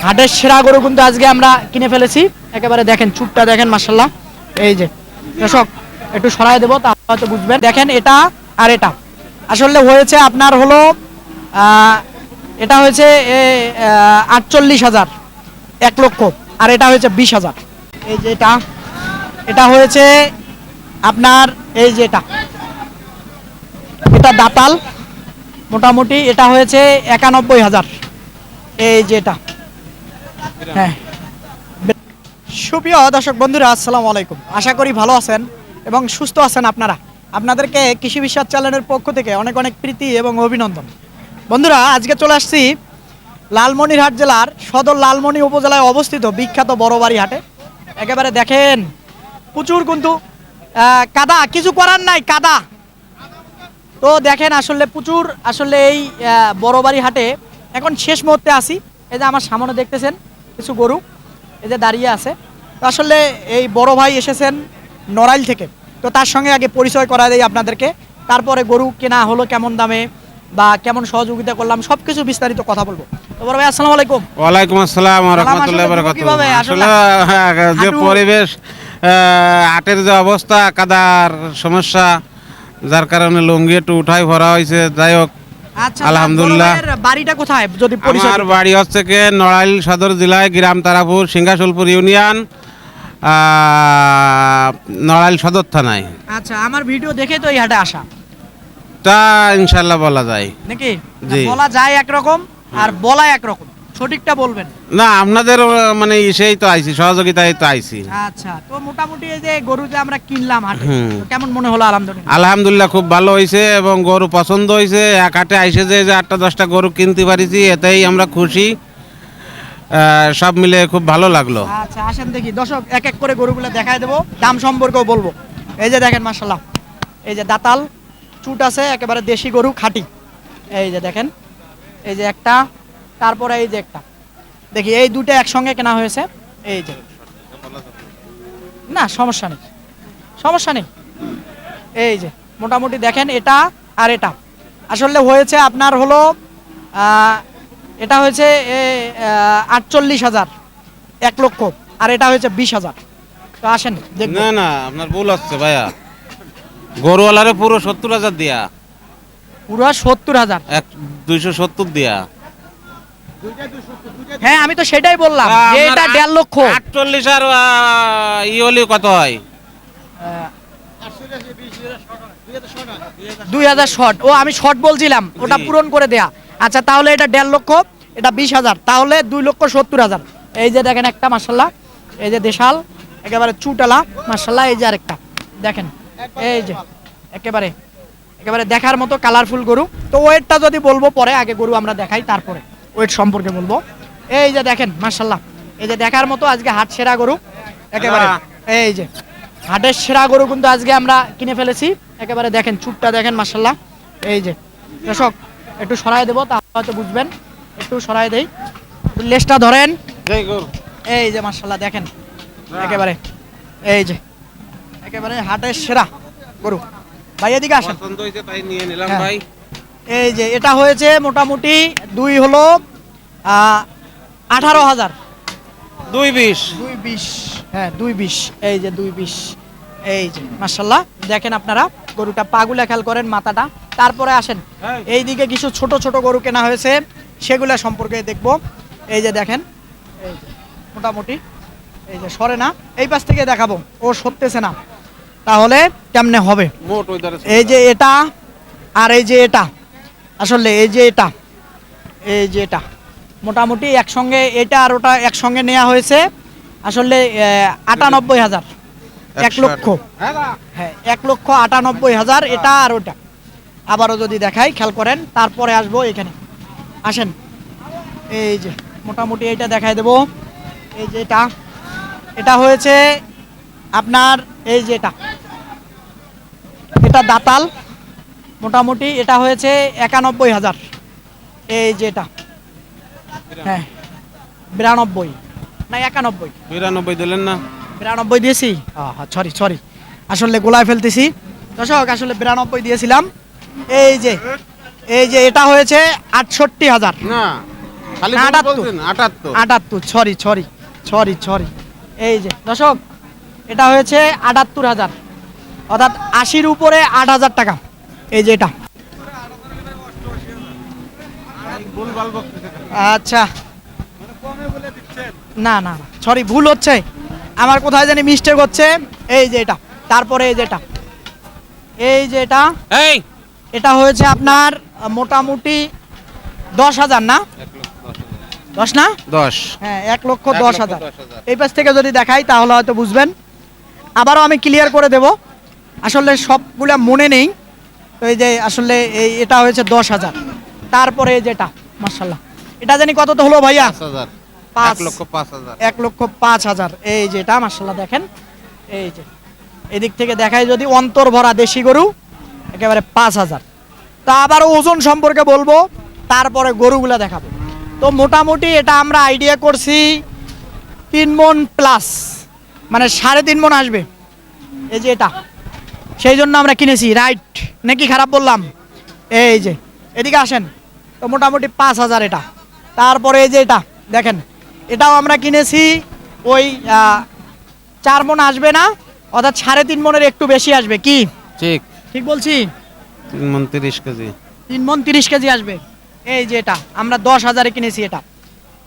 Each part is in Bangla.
হাটের সেরা গরু কিন্তু আজকে আমরা কিনে ফেলেছি। একেবারে দেখেন চুটটা দেখেন মাশাআল্লাহ। এই যে দর্শক একটু সরায় দেবো তাহলে হয়তো বুঝবেন। দেখেন এটা আর এটা আসলে হয়েছে আপনার হলো এটা হয়েছে 48,000 1 লক্ষ, আর এটা হয়েছে 20,000। এই যে এটা হয়েছে আপনার এই যে এটা দাতাল মোটামুটি এটা হয়েছে 91,000। এই যে এটা হ্যাঁ। সুপ্রিয় দর্শক বন্ধুরা আসসালামু আলাইকুম, আশা করি ভালো আছেন এবং সুস্থ আছেন আপনারা। আপনাদেরকে কৃষি বিশ্বাস চ্যানেলের পক্ষ থেকে অনেক অনেক প্রীতি এবং অভিনন্দন। বন্ধুরা আজকে চলে আসছি লালমনিরহাট জেলার সদর লালমনি উপজেলায় অবস্থিত বিখ্যাত বড়বাড়ি হাটে। একেবারে দেখেন প্রচুর কিন্তু কাদা, কিছু করার নাই কাদা। তো দেখেন আসলে প্রচুর আসলে এই বড়বাড়ি হাটে এখন শেষ মুহূর্তে আসি। এই যে আমার সামনে দেখতেছেন কিছু গরু এই যে দাঁড়িয়ে আছে। তো আসলে এই বড় ভাই এসেছেন নড়াইল থেকে, তো তার সঙ্গে আগে পরিচয় করা দেয় আপনাদেরকে, তারপরে গরু কেনা হলো কেমন দামে বা কেমন সহযোগিতা করলাম সবকিছু বিস্তারিত কথা বলবো। তো বড় ভাই আসসালামু আলাইকুম। ওয়ালাইকুম আসসালাম ওয়া রাহমাতুল্লাহি ওয়া বারাকাতুহু। আসলে যে পরিবেশ হাটের যে অবস্থা, কাদার সমস্যা, যার কারণে লুঙ্গি একটু উঠাই ভরা হয়েছে। যাই হোক আচ্ছা আলহামদুলিল্লাহ। বাড়িটা কোথায় যদি পরিচয়? আমার বাড়ি হচ্ছে কি নড়াইল সদর জেলায় গ্রাম তারাপুর সিংহাসুলপুর ইউনিয়ন, নড়াইল সদর থানায়। আচ্ছা আমার ভিডিও দেখে তো এই হাটে আসা, তা ইনশাল্লাহ বলা যায় নাকি? জি। বলা যায় একরকম আর বলা একরকম, সঠিকটা বলবেন। না আপনাদের মানে সেই তো আইছি, সহযোগিতায় তো আইছি। আচ্ছা তো মোটামুটি এই যে গরু যে আমরা কিনলাম হাটে, তো কেমন মনে হলো? আলহামদুলিল্লাহ আলহামদুলিল্লাহ খুব ভালো হয়েছে এবং গরু পছন্দ হয়েছে। এক হাটে আইসে যে 8টা-10টা গরু কিনতে পারিছি, এতেই আমরা খুশি। সব মিলে খুব ভালো লাগলো। আচ্ছা আসেন দেখি দর্শক এক এক করে গরুগুলো দেখায় দেবো, দাম সম্পর্কেও বলবো। এই যে দেখেন মাশাআল্লাহ, এই যে দাতাল চুট আছে, একেবারে দেশি গরু খাঁটি। এই যে দেখেন এই যে একটা, তারপরে এই যে একটা, দেখি এই দুটো একসঙ্গে কেনা হয়েছে। এই যে না সমস্যা নেই, সমস্যা নেই। এই যে মোটামুটি দেখেন এটা আর এটা আসলে হয়েছে আপনার হলো এটা হয়েছে 48,000 1 লক্ষ, আর এটা হয়েছে 20,000। তো আসেন দেখুন। না না আপনার ভুল হচ্ছে ভাইয়া, গরুওয়ালারে পুরো 70,000 দিয়া, পুরো 70,000। 270 দিয়া। হ্যাঁ আমি তো সেটাই বললাম যে এটা 1.5 লক্ষ। 48 আর ইওলি কত হয়? 2000 শর্ট। ও আমি শর্ট বলছিলাম, ওটা পূরণ করে দেয়া। আচ্ছা তাহলে এটা 1.5 লক্ষ, এটা 20,000, তাহলে 2,70,000। এই যে দেখেন একটা মাশাআল্লাহ, এই যে দেশাল একেবারে চুটালা মাশাআল্লাহ। এই যে আরেকটা দেখেন, এই যে একেবারে একেবারে দেখার মতো কালারফুল গরু। তো ওয়েটটা যদি বলবো পরে, আগে গরু আমরা দেখাই তারপরে ওয়েট সম্পর্কে বলবো। এই যে দেখেন মাশাআল্লাহ, এই যে দেখার মতো আজকে হাট সেরা গরু একেবারে। এই যে হাটের সেরা গরু কিন্তু আজকে আমরা কিনে ফেলেছি। একেবারে দেখেন চুটটা দেখেন মাশাআল্লাহ। এই যে দর্শক একটু সরায় দেবো তাহলে হয়তো বুঝবেন, একটু সরায় দেই, লেজটা ধরেন। এই যে মাশাআল্লাহ দেখেন একেবারে, এই যে একেবারে হাটের সেরা গরু। ভাই এদিকে আসেন। পছন্দ হয়েছে তাই নিয়ে নিলাম হ্যাঁ। ভাই। এই যে এটা হয়েছে মোটামুটি দুই হলো 18,000। 220 220, হ্যাঁ 220। এই যে 220। এই যে মাশাআল্লাহ দেখেন আপনারা গরুটা পাগুলা খেয়াল করেন, মাথাটা। তারপরে আসেন এইদিকে কিছু ছোট ছোট গরু কেনা হয়েছে, সেগুলা সম্পর্কে দেখবো। এই যে দেখেন এই যে মোটামুটি এই যে সরে না, এই পাশ থেকে দেখাবো, ও সরতেছে না, তাহলে কেমনে হবে? এই যে এটা আর এই যে এটা আসলে এই যে এটা, এই যে এটা মোটামুটি একসঙ্গে, এটা আর ওটা একসঙ্গে নেওয়া হয়েছে আসলে 98,000 1 লক্ষ। হ্যাঁ 1,98,000 এটা আর ওটা। আবারও যদি দেখাই খেয়াল করেন, তারপরে আসবো এখানে। আসেন এই যে মোটামুটি এইটা দেখাই দেবো। এই যে এটা হয়েছে আপনার এই যে এটা দাতাল মোটামুটি এটা হয়েছে 91,000। এই যে এটা হ্যাঁ 92 না 91, 92 দিলেন না? 92 দিয়েছি। সরি আসলে গোলায় ফেলতেছি দর্শক, আসলে 92 দিয়েছিলাম। এই যে এটা হয়েছে 68,000। না খালি না, ভুল 78 বলছেন, 78 78, সরি। এই যে দর্শক, এটা হয়েছে 78,000, অর্থাৎ 80-র উপরে 8,000 টাকা। এই যে এটা, ভুলভাল বকতেছেন। আচ্ছা না, সরি, ভুল হচ্ছে আমার, কোথায় জানি মিস্টেক হচ্ছে। এই যে এটা, তারপরে এই যে এটা, এই এটা হয়েছে আপনার মোটামুটি 10,000 না, 10 না, 10 হ্যাঁ 1,10,000। 1,10,000 এই পাশ থেকে যদি দেখাই তাহলে হয়তো বুঝবেন। আবারও আমি ক্লিয়ার করে দেব, আসলে সবগুলা মনে নেই। তো এই যে আসলে এটা হয়েছে 10,000। তারপরে এই যেটা, মাশাল্লাহ, এটা জানি কত তো হলো ভাইয়া? 5,000 5, 1,05,000 1,05,000। এই যে এটা মাশাল্লাহ দেখেন, এই যে এদিক থেকে দেখাই যদি, অন্তর ভরা দেশি গরু, একেবারে 5,000। তা আবারও ওজন সম্পর্কে বলবো, তারপরে গরুগুলা দেখাবো। তো মোটামুটি এটা আমরা আইডিয়া করছি 3 মণ প্লাস, মানে 3.5 মণ আসবে। এই যে এটা, সেই জন্য আমরা কিনেছি, রাইট নাকি খারাপ বললাম? এই যে এদিকে আসেন, তো মোটামুটি 5,000 এটা। তারপরে এই যে এটা দেখেন, এটাও আমরা কিনেছি ওই 4 মণ আসবে না, অর্থাৎ 3.5 মণের একটু বেশি আসবে। কি ঠিক ঠিক বলছি? 3 মণ 30 কেজি। 3 মণ 30 কেজি আসবে। এই যে এটা আমরা 10,000-এ কিনেছি এটা।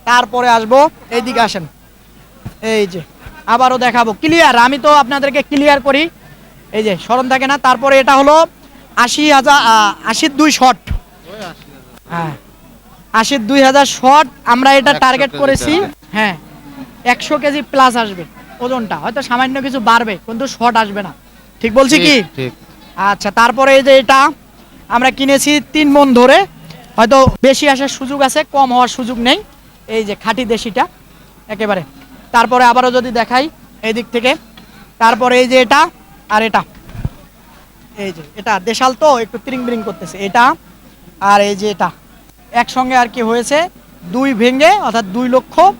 তারপরে আসবো, এইদিকে আসেন, এই যে আবারও দেখাবো ক্লিয়ার, আমি তো আপনাদেরকে ক্লিয়ার করি, এই যে স্মরণ থাকে না। তারপরে এটা হলো 80,000, 82 শট, হ্যাঁ 82,000 শট আমরা এটা 100 টার্গেট কেজি করেছি। আসবে। হ্যাঁ 100 কেজি প্লাস আসবে ওজনটা, হয়তো সামান্য কিছু বাড়বে কিন্তু শট আসবে না। ঠিক বলছি কি? ঠিক আচ্ছা, তারপরে এই যে এটা আমরা কিনেছি 3 মণ ধরে, হয়তো বেশি আসার সুযোগ আছে, কম হওয়ার সুযোগ নেই। এই যে খাঁটি দেশিটা একেবারে। তারপরে আবারও যদি দেখাই এই দিক থেকে, তারপরে এই যে এটা আর এটা, এই যে এটা দেশাল তো একটু ত্রিং বিরিং করতেছে, এটা আর এই যে এটা একসঙ্গে আর কি হয়েছে 2 ভেঙে, অর্থাৎ 2,98,000।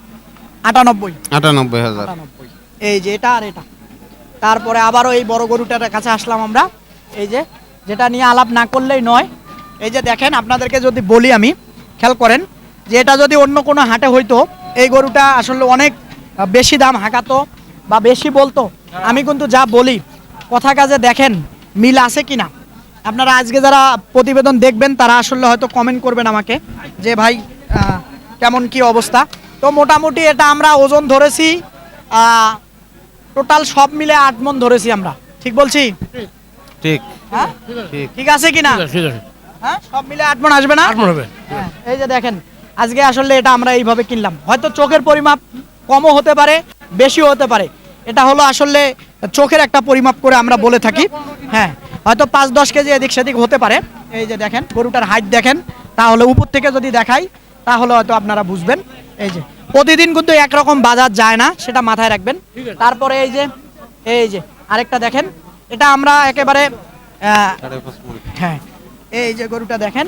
98,000 এই যে এটা আর এটা। তারপরে আবারও এই বড় গরুটার কাছে আসলাম আমরা, এই যে যেটা নিয়ে আলাপ না করলেই নয়। এই যে দেখেন, আপনাদেরকে যদি বলি আমি, খেয়াল করেন যে এটা যদি অন্য কোনো হাটে হইতো, এই গরুটা আসলে অনেক বেশি দাম হাঁকাতো বা বেশি বলতো। আমি কিন্তু যা বলি কথা কাজে দেখেন মিল আছে কিনা। আপনারা আজকে যারা প্রতিবেদন দেখবেন তারা আসলে হয়তো কমেন্ট করবেন আমাকে যে ভাই কেমন কি অবস্থা। তো মোটামুটি এটা আমরা ওজন ধরেছি, টোটাল সব মিলে 8 মণ ধরেছি আমরা। ঠিক বলছি? ঠিক হ্যাঁ ঠিক ঠিক আছে কিনা? হ্যাঁ সব মিলে 8 মণ আসবে না? হ্যাঁ, এই যে দেখেন আজকে আসলে এটা আমরা এইভাবে কিনলাম, হয়তো চোখের পরিমাপ কমও হতে পারে, বেশিও হতে পারে। এটা হলো আসলে চোখের একটা পরিমাপ করে আমরা বলে থাকি। হ্যাঁ হয়তো 5-10 কেজি এদিক সেদিক হতে পারে। এই যে দেখেন গরুটার হাইট দেখেন, তাহলে উপর থেকে যদি দেখাই তাহলে হয়তো আপনারা বুঝবেন। এই যে প্রতিদিন কিন্তু একরকম বাজার যায় না, সেটা মাথায় রাখবেন। তারপরে এই যে আরেকটা দেখেন, এটা আমরা একেবারে 5.5 মণ। হ্যাঁ এই যে গরুটা দেখেন,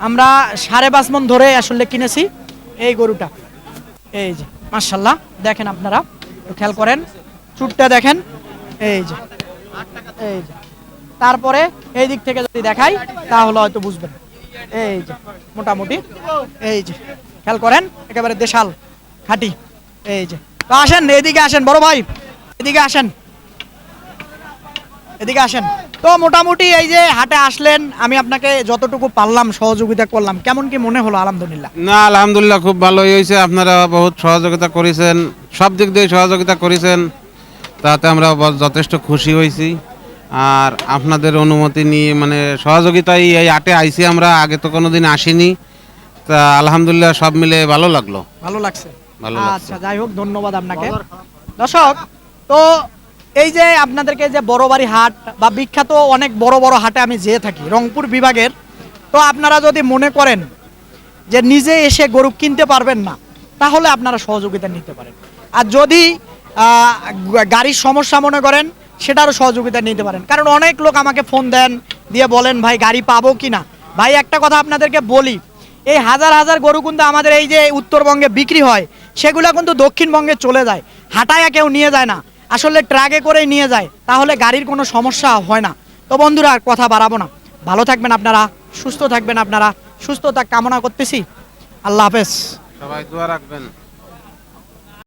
আমরা 5.5 মণ ধরে আসলে কিনেছি এই গরুটা। এই যে মাশাল্লাহ দেখেন, আপনারা একটু খেয়াল করেন, চুটটা দেখেন, এই যে তারপরে এই দিক থেকে যদি দেখাই তাহলে হয়তো বুঝবেন। এই যে মোটামুটি, এই যে খেয়াল করেন, একেবারে দেশাল খাঁটি। এই যে তো আসেন, এদিকে আসেন বড় ভাই, এদিকে আসেন, এদিকে আসেন। তো মোটামুটি এই যে হাটে আসলেন, আমি আপনাকে যতটুকু পারলাম সহযোগিতা করলাম, কেমন কি মনে হলো? আলহামদুলিল্লাহ। না, আলহামদুলিল্লাহ খুব ভালোই হয়েছে। আপনারা বহুত সহযোগিতা করেছেন, সব দিক দিয়ে সহযোগিতা করেছেন, তাতে আমরা যথেষ্ট খুশি হয়েছি। আর আপনাদের অনুমতি নিয়ে, মানে সহযোগিতায় এই হাটে আইছি আমরা, আগে তো কোনোদিন আসিনি। তা আলহামদুলিল্লাহ সব মিলে ভালো লাগলো। ভালো লাগছে? ভালো লাগছে। আচ্ছা, যাই হোক, ধন্যবাদ আপনাকে। দর্শক, তো এই যে আপনাদেরকে যে বড়বাড়ি হাট বা বিখ্যাত অনেক বড় বড় হাটে আমি যেয়ে থাকি রংপুর বিভাগের, তো আপনারা যদি মনে করেন যে নিজে এসে গরু কিনতে পারবেন না, তাহলে আপনারা সহযোগিতা নিতে পারেন। আর যদি গাড়ির সমস্যা মনে করেন, সেটারও সহযোগিতা নিতে পারেন। কারণ অনেক লোক আমাকে ফোন দেন, দিয়ে বলেন ভাই গাড়ি পাবো কি না। ভাই একটা কথা আপনাদেরকে বলি, এই হাজার হাজার গরু কিন্তু আমাদের এই যে উত্তরবঙ্গে বিক্রি হয়, সেগুলো কিন্তু দক্ষিণবঙ্গে চলে যায়, হাটায়া কেউ নিয়ে যায় না, আসলে ট্রাকে করেই নিয়ে যায়। তাহলে গাড়ির কোনো সমস্যা হয় না। তো বন্ধুরা আর কথা বাড়াবো না, ভালো থাকবেন আপনারা, সুস্থ থাকবেন আপনারা, সুস্থতা কামনা করতেছি। আল্লাহ হাফেজ। সবাই দোয়া রাখবেন।